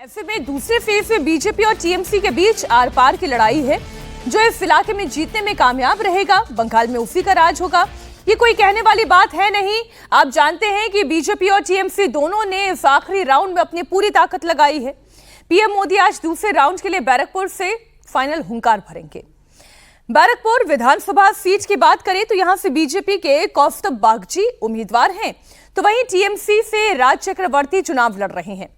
ऐसे में दूसरे फेज में बीजेपी और टीएमसी के बीच आर पार की लड़ाई है। जो इस इलाके में जीतने में कामयाब रहेगा, बंगाल में उसी का राज होगा। ये कोई कहने वाली बात है नहीं। आप जानते हैं कि बीजेपी और टीएमसी दोनों ने इस आखिरी राउंड में अपनी पूरी ताकत लगाई है। पीएम मोदी आज दूसरे राउंड के लिए बैरकपुर से फाइनल हुंकार भरेंगे। बैरकपुर विधानसभा सीट की बात करें तो यहां से बीजेपी के कौस्तुभ बागची उम्मीदवार हैं, तो वहीं टीएमसी से राज चक्रवर्ती चुनाव लड़ रहे हैं।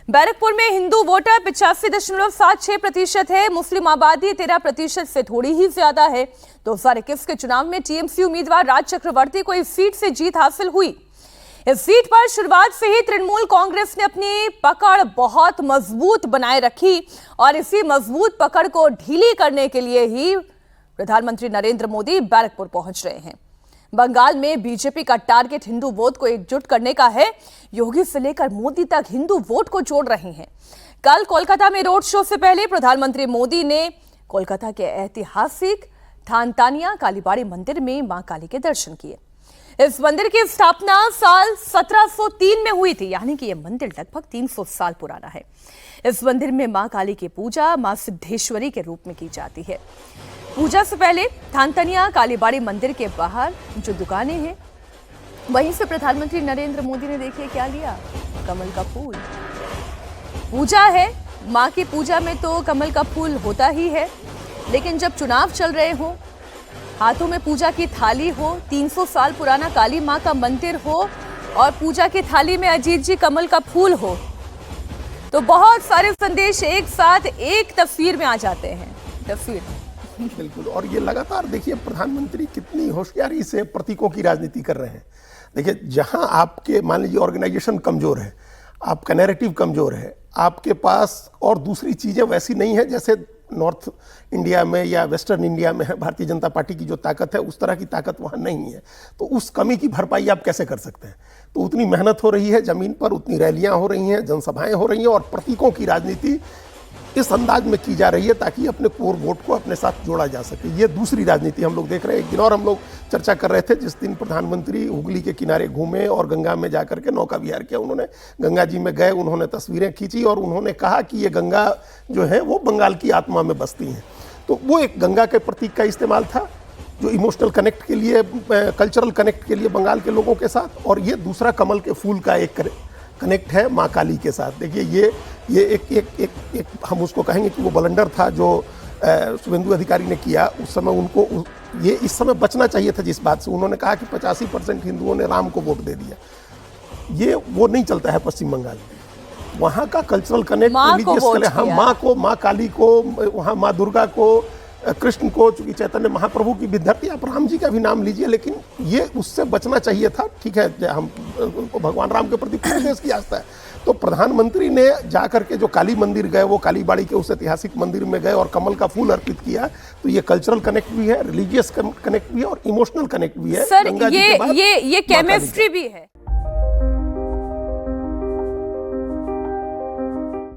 बैरकपुर में हिंदू वोटर 85.76% है, मुस्लिम आबादी 13% से थोड़ी ही ज्यादा है। 2021 के चुनाव में टीएमसी उम्मीदवार राज चक्रवर्ती को इस सीट से जीत हासिल हुई। इस सीट पर शुरुआत से ही तृणमूल कांग्रेस ने अपनी पकड़ बहुत मजबूत बनाए रखी और इसी मजबूत पकड़ को ढीली करने के लिए ही प्रधानमंत्री नरेंद्र मोदी बैरकपुर पहुंच रहे हैं। बंगाल में बीजेपी का टारगेट हिंदू वोट को एकजुट करने का है। योगी से लेकर मोदी तक हिंदू वोट को जोड़ रहे हैं। कल कोलकाता में रोड शो से पहले प्रधानमंत्री मोदी ने कोलकाता के ऐतिहासिक थानतानिया कालीबाड़ी मंदिर में मां काली के दर्शन किए। इस मंदिर की स्थापना साल 1703 में हुई थी, यानी कि यह मंदिर लगभग 300 साल पुराना है। इस मंदिर में मां काली की पूजा मां सिद्धेश्वरी के रूप में की जाती है। पूजा से पहले थानतानिया कालीबाड़ी मंदिर के बाहर जो दुकानें हैं, वहीं से प्रधानमंत्री नरेंद्र मोदी ने देखिए क्या लिया, कमल का फूल। पूजा है, मां की पूजा में तो कमल का फूल होता ही है, लेकिन जब चुनाव चल रहे हो, हाथों में पूजा की थाली हो, 300 साल पुराना काली मां का मंदिर हो और पूजा की थाली में अजीत जी कमल का फूल हो, तो बहुत सारे संदेश एक साथ एक तस्वीर में आ जाते हैं। तस्वीर बिल्कुल। और ये लगातार देखिए प्रधानमंत्री कितनी होशियारी से प्रतीकों की राजनीति कर रहे हैं। देखिए जहां आपके मान लीजिए ऑर्गेनाइजेशन कमजोर है, आपका नैरेटिव कमजोर है, आपके पास और दूसरी चीजें वैसी नहीं है जैसे नॉर्थ इंडिया में या वेस्टर्न इंडिया में है भारतीय जनता पार्टी की जो ताकत है, उस तरह की ताकत वहां नहीं है, तो उस कमी की भरपाई आप कैसे कर सकते हैं। तो उतनी मेहनत हो रही है जमीन पर, उतनी रैलियां हो रही हैं, जनसभाएं हो रही हैं और प्रतीकों की राजनीति इस अंदाज में की जा रही है ताकि अपने कोर वोट को अपने साथ जोड़ा जा सके। ये दूसरी राजनीति हम लोग देख रहे हैं। एक दिन और हम लोग चर्चा कर रहे थे जिस दिन प्रधानमंत्री हुगली के किनारे घूमे और गंगा में जाकर के नौका विहार किया। उन्होंने गंगा जी में गए, उन्होंने तस्वीरें खींची और उन्होंने कहा कि ये गंगा जो है वो बंगाल की आत्मा में बसती हैं। तो वो एक गंगा के प्रतीक का इस्तेमाल था जो इमोशनल कनेक्ट के लिए, कल्चरल कनेक्ट के लिए बंगाल के लोगों के साथ, और ये दूसरा कमल के फूल का एक कनेक्ट है माँ काली के साथ। देखिए ये एक हम उसको कहेंगे कि वो ब्लंडर था जो शुभेंदु अधिकारी ने किया। उस समय उनको ये इस समय बचना चाहिए था जिस बात से उन्होंने कहा कि 85% हिंदुओं ने राम को वोट दे दिया। ये वो नहीं चलता है पश्चिम बंगाल में। वहाँ का कल्चरल कनेक्ट, रिलीजियस कनेक्ट, हाँ माँ को, माँ काली को, वहाँ माँ दुर्गा को, कृष्ण को, चूंकि चैतन्य महाप्रभु की विधरती, आप राम जी का भी नाम लीजिए, लेकिन ये उससे बचना चाहिए था। ठीक है, हम भगवान राम के प्रति पूरे देश की आस्था है। तो प्रधानमंत्री ने जाकर के जो काली मंदिर गए, वो कालीबाड़ी के उस ऐतिहासिक मंदिर में गए और कमल का फूल अर्पित किया। तो ये कल्चरल कनेक्ट भी है, रिलीजियस कनेक्ट भी है और इमोशनल कनेक्ट भी है। सर, ये केमिस्ट्री भी है।